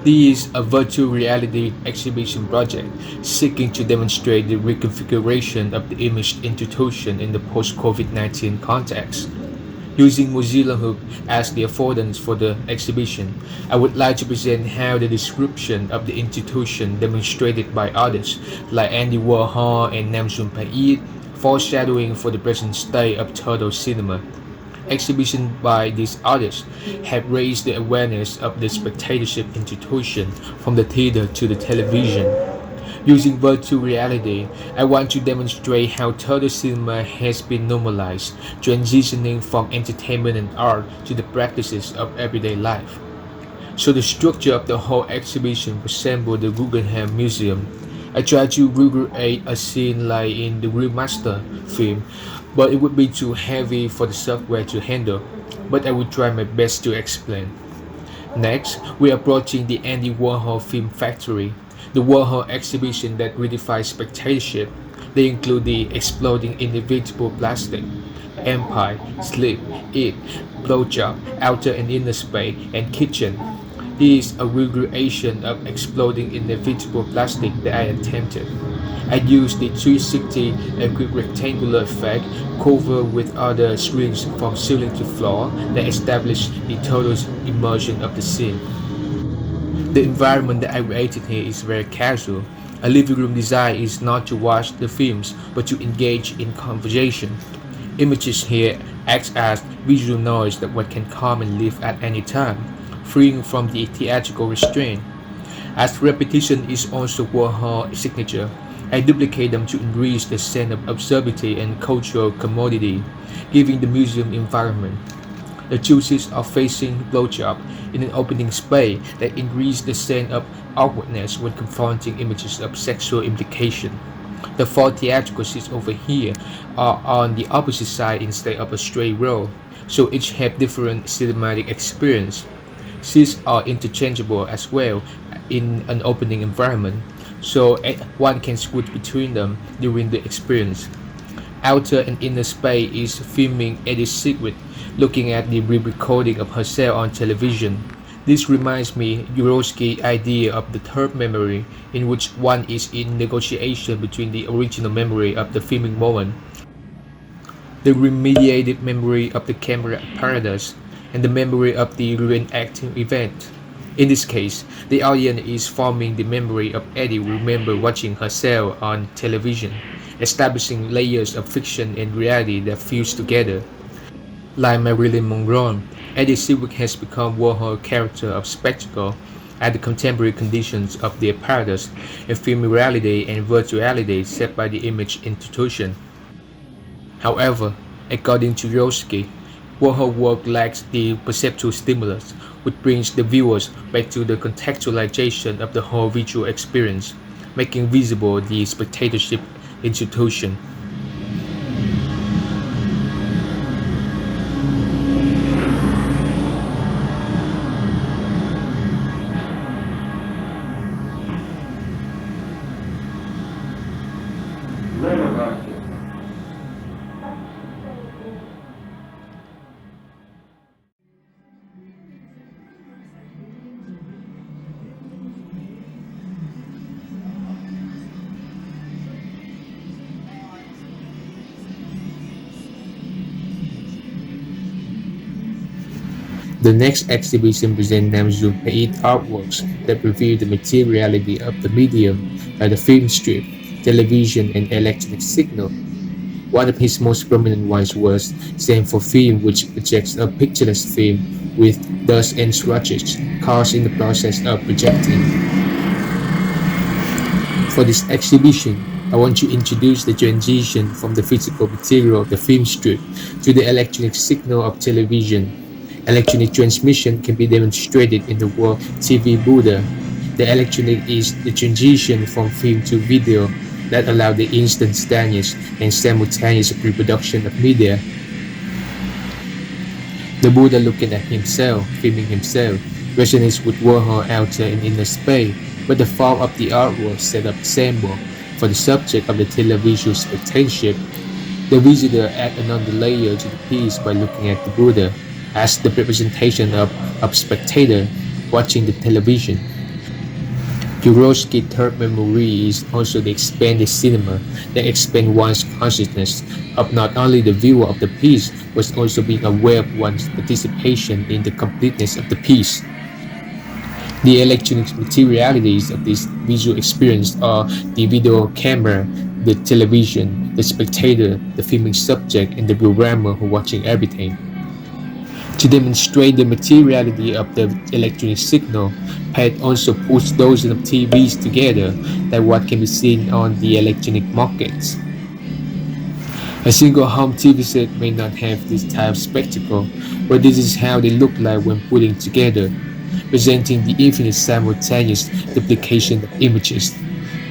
This is a virtual reality exhibition project seeking to demonstrate the reconfiguration of the image institution in the post-COVID-19 context. Using Mozilla Hook as the affordance for the exhibition, I would like to present how the description of the institution demonstrated by artists like Andy Warhol and Namjoon Pait, foreshadowing for the present state of total cinema. Exhibitions by these artists have raised the awareness of the spectatorship institution from the theater to the television. Using virtual reality, I want to demonstrate how total cinema has been normalized, transitioning from entertainment and art to the practices of everyday life. So the structure of the whole exhibition resembled the Guggenheim Museum. I tried to recreate a scene like in the remaster film, but it would be too heavy for the software to handle. But I will try my best to explain. Next, we are approaching the Andy Warhol Film Factory, the Warhol exhibition that redefines spectatorship. They include the exploding inevitable plastic, Empire, Sleep, Eat, Blowjob, Outer and Inner Space, and Kitchen. This is a recreation of exploding inevitable plastic that I attempted. I used the 360 rectangular effect covered with other screens from ceiling to floor that established the total immersion of the scene. The environment that I created here is very casual. A living room design is not to watch the films but to engage in conversation. Images here act as visual noise that one can come and leave at any time, freeing from the theatrical restraint. As repetition is also Warhol signature, I duplicate them to increase the sense of absurdity and cultural commodity, giving the museum environment. The choices of facing blowjob in an opening space that increase the sense of awkwardness when confronting images of sexual implication. The four theatrical seats over here are on the opposite side instead of a straight row, so each have different cinematic experience. Seats are interchangeable as well in an opening environment, so one can switch between them during the experience. Outer and Inner Space is filming Eddie's secret, looking at the re-recording of herself on television. This reminds me Yurovsky's idea of the third memory, in which one is in negotiation between the original memory of the filming moment, the remediated memory of the camera apparatus, and the memory of the reenacting event. In this case, the audience is forming the memory of Eddie remember watching herself on television, establishing layers of fiction and reality that fuse together. Like Marilyn Monroe, Eddie Seawick has become Warhol character of spectacle at the contemporary conditions of the apparatus and film reality and virtuality set by the image institution. However, according to Yurovsky, Warhol work lacks the perceptual stimulus, which brings the viewers back to the contextualization of the whole visual experience, making visible the spectatorship institution. The next exhibition presents Namjoon Pait artworks that reveal the materiality of the medium, like the film strip, television, and electronic signal. One of his most prominent ones was Zen for Film, which projects a pictureless film with dust and scratches caused in the process of projecting. For this exhibition, I want to introduce the transition from the physical material of the film strip to the electronic signal of television. Electronic transmission can be demonstrated in the work TV Buddha. The electronic is the transition from film to video that allow the instantaneous and simultaneous reproduction of media. The Buddha looking at himself, filming himself, resonates with Warhol outer and inner space, but the form of the artwork set up symbol for the subject of the televisual spectatorship. The visitor adds another layer to the piece by looking at the Buddha as the representation of spectator. watching the television. Yuroshki's third memory is also the expanded cinema that expands one's consciousness of not only the viewer of the piece, but also being aware of one's participation in the completeness of the piece. The electronic materialities of this visual experience are the video camera, the television, the spectator, the filming subject, and the programmer who watching everything. To demonstrate the materiality of the electronic signal, Pat also puts dozens of TVs together that what can be seen on the electronic markets. A single home TV set may not have this type of spectacle, but this is how they look like when putting together, presenting the infinite simultaneous duplication of images.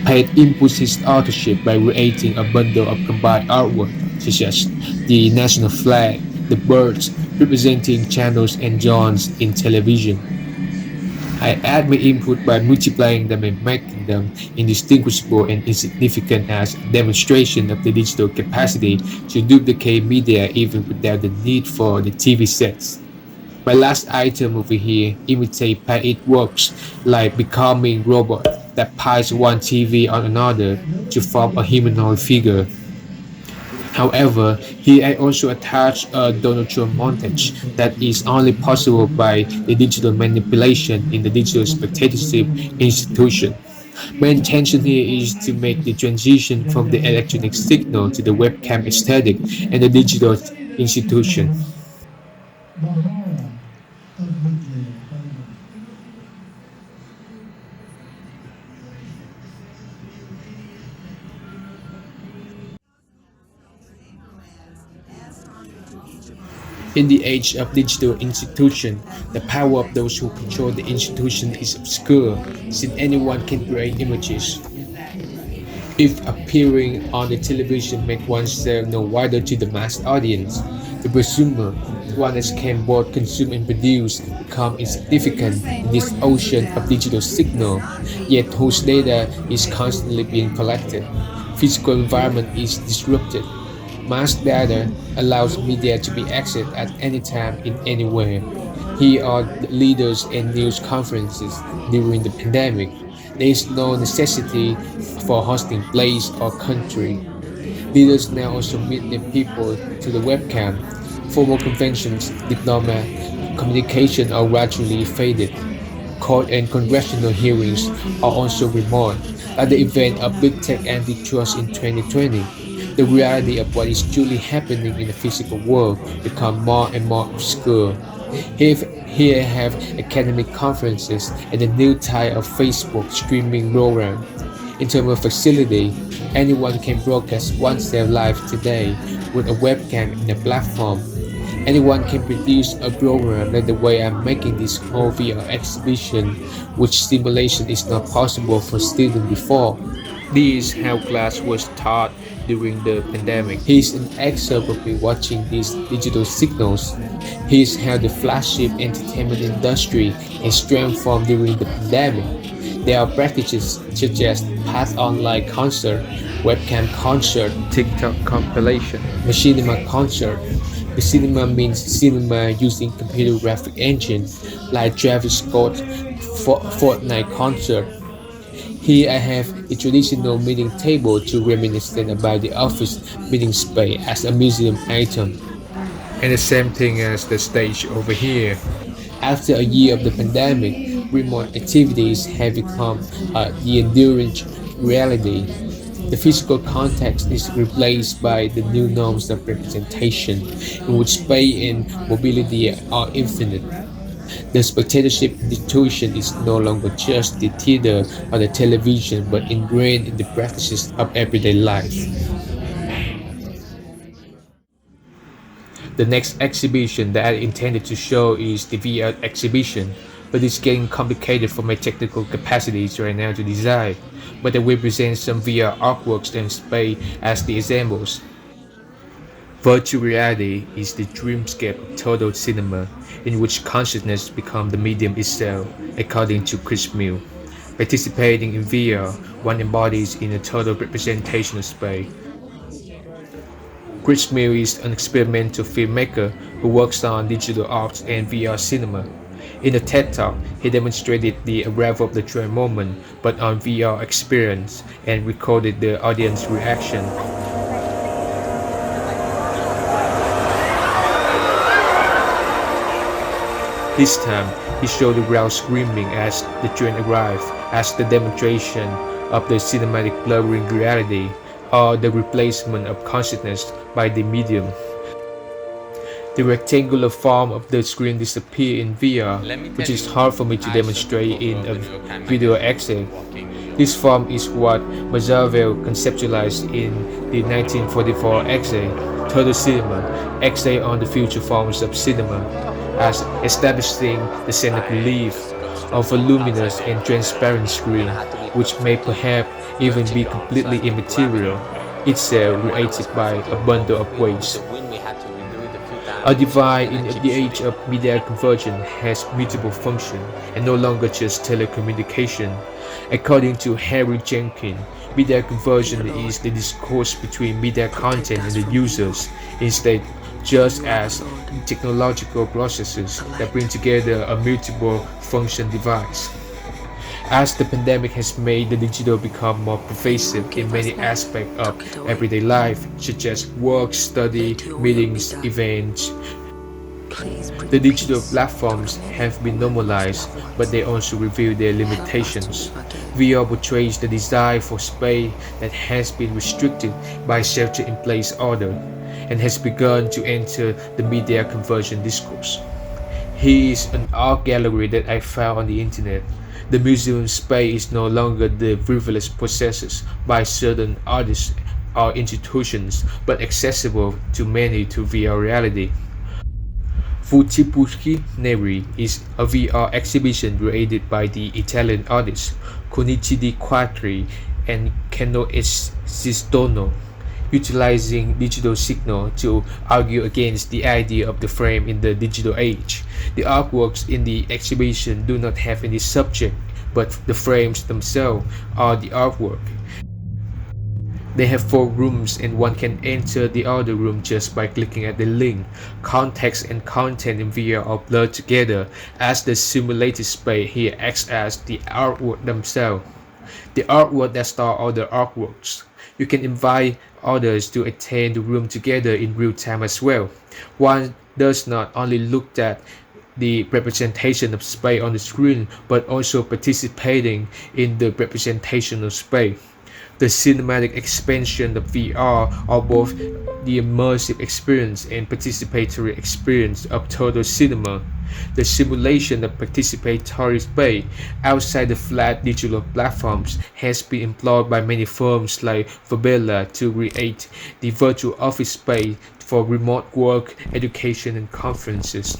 Pat inputs his authorship by creating a bundle of combined artwork, such as the national flag, the birds, representing channels and zones in television. I add my input by multiplying them and making them indistinguishable and insignificant as a demonstration of the digital capacity to duplicate media even without the need for the TV sets. My last item over here imitate how it works, like becoming robot that piles one TV on another to form a humanoid figure. However, here I also attach a Donald Trump montage that is only possible by the digital manipulation in the digital spectatorship institution. My intention here is to make the transition from the electronic signal to the webcam aesthetic and the digital institution. In the age of digital institution, the power of those who control the institution is obscure, since anyone can create images. If appearing on the television make oneself known wider to the mass audience, the prosumer, one that can both consume and produce, become insignificant in this ocean of digital signal, yet whose data is constantly being collected. Physical environment is disrupted. Mass data allows media to be accessed at any time in anywhere. Here are the leaders and news conferences during the pandemic. There is no necessity for hosting place or country. Leaders now also meet their people to the webcam. Formal conventions, diplomat, communication are gradually faded. Court and congressional hearings are also remote, like the event of big tech antitrust in 2020. The reality of what is truly happening in the physical world become more and more obscure. Here have academic conferences and the new type of Facebook streaming program. In terms of facility, anyone can broadcast oneself live today with a webcam and a platform. Anyone can produce a program like the way I'm making this small VR exhibition, which simulation is not possible for students before. This is how class was taught during the pandemic. Here's an excerpt of me watching these digital signals. Here's how the flagship entertainment industry is transformed during the pandemic. There are practices such as path online concert, webcam concert, TikTok compilation, machinima concert. The cinema means cinema using computer graphic engine like Travis Scott's Fortnite concert. Here I have a traditional meeting table to reminiscent about the office meeting space as a museum item. And the same thing as the stage over here. After a year of the pandemic, remote activities have become the enduring reality. The physical context is replaced by the new norms of representation, in which space and mobility are infinite. The spectatorship institution is no longer just the theater or the television, but ingrained in the practices of everyday life. The next exhibition that I intended to show is the VR exhibition, but it's getting complicated for my technical capacities right now to design. But I will present some VR artworks and space as the examples. Virtual reality is the dreamscape of total cinema, in which consciousness becomes the medium itself, according to Chris Mill. Participating in VR, one embodies in a total representation of space. Chris Mill is an experimental filmmaker who works on digital art and VR cinema. In a TED Talk, he demonstrated the arrival of the train moment, but on VR experience, and recorded the audience reaction. This time, he showed the crowd screaming as the train arrived, as the demonstration of the cinematic blurring reality, or the replacement of consciousness by the medium. The rectangular form of the screen disappears in VR, which is hard for me to demonstrate in a video essay. This form is what Machiavelli conceptualized in the 1944 essay, Total Cinema, essay on the future forms of cinema, as establishing the center belief of a luminous and transparent screen, which may perhaps even be completely immaterial, itself created by a bundle of waves. A device in the age of media convergence has multiple functions and no longer just telecommunication. According to Harry Jenkins, media convergence is the discourse between media content and the users, instead just as technological processes that bring together a multiple function device. As the pandemic has made the digital become more pervasive in many aspects of everyday life, such as work, study, meetings, events, the digital platforms have been normalized, but they also reveal their limitations. VR portrays the desire for space that has been restricted by shelter-in-place order and has begun to enter the media conversion discourse. Here is an art gallery that I found on the internet. The museum space is no longer the privilege possessed by certain artists or institutions, but accessible to many through VR reality. Fucipuski Neri is a VR exhibition created by the Italian artists Konichi Di Quattri and Kenno Esistono, utilizing digital signal to argue against the idea of the frame in the digital age. The artworks in the exhibition do not have any subject, but the frames themselves are the artwork. They have 4 rooms and one can enter the other room just by clicking at the link. Context and content in VR are blurred together as the simulated space here acts as the artwork themselves. The artwork that start other artworks. You can invite others to attend the room together in real time as well. One does not only look at the representation of space on the screen, but also participating in the representation of space. The cinematic expansion of VR are both the immersive experience and participatory experience of total cinema. The simulation of participatory space outside the flat digital platforms has been employed by many firms like Fabella to create the virtual office space for remote work, education, and conferences.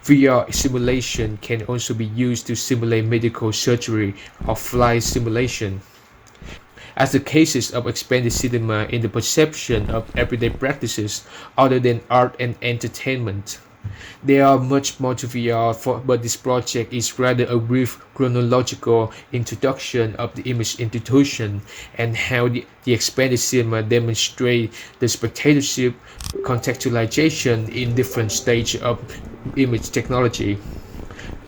VR simulation can also be used to simulate medical surgery or flight simulation. As the cases of expanded cinema in the perception of everyday practices other than art and entertainment. There are much more to VR, but this project is rather a brief chronological introduction of the image institution and how the expanded cinema demonstrates the spectatorship contextualization in different stages of image technology,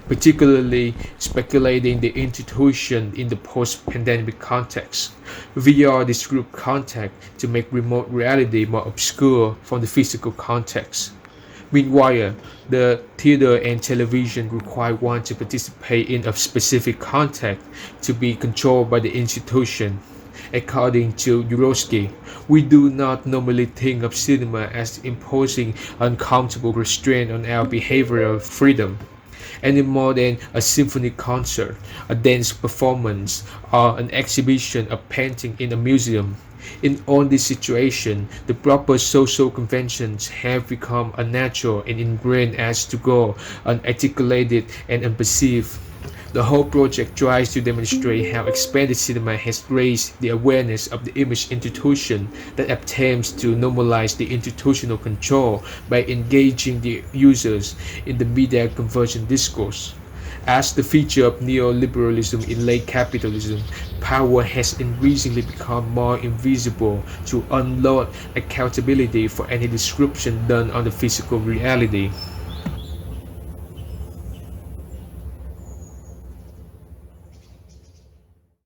particularly speculating the institution in the post-pandemic context. VR disrupt contact to make remote reality more obscure from the physical context. Meanwhile, the theater and television require one to participate in a specific contact to be controlled by the institution. According to Yuroski, we do not normally think of cinema as imposing uncomfortable restraint on our behavioral freedom, any more than a symphony concert, a dance performance, or an exhibition of painting in a museum. In all these situations, the proper social conventions have become unnatural and ingrained as to go unarticulated and unperceived. The whole project tries to demonstrate how expanded cinema has raised the awareness of the image institution that attempts to normalize the institutional control by engaging the users in the media conversion discourse. As the feature of neoliberalism in late capitalism, power has increasingly become more invisible to unload accountability for any disruption done on the physical reality.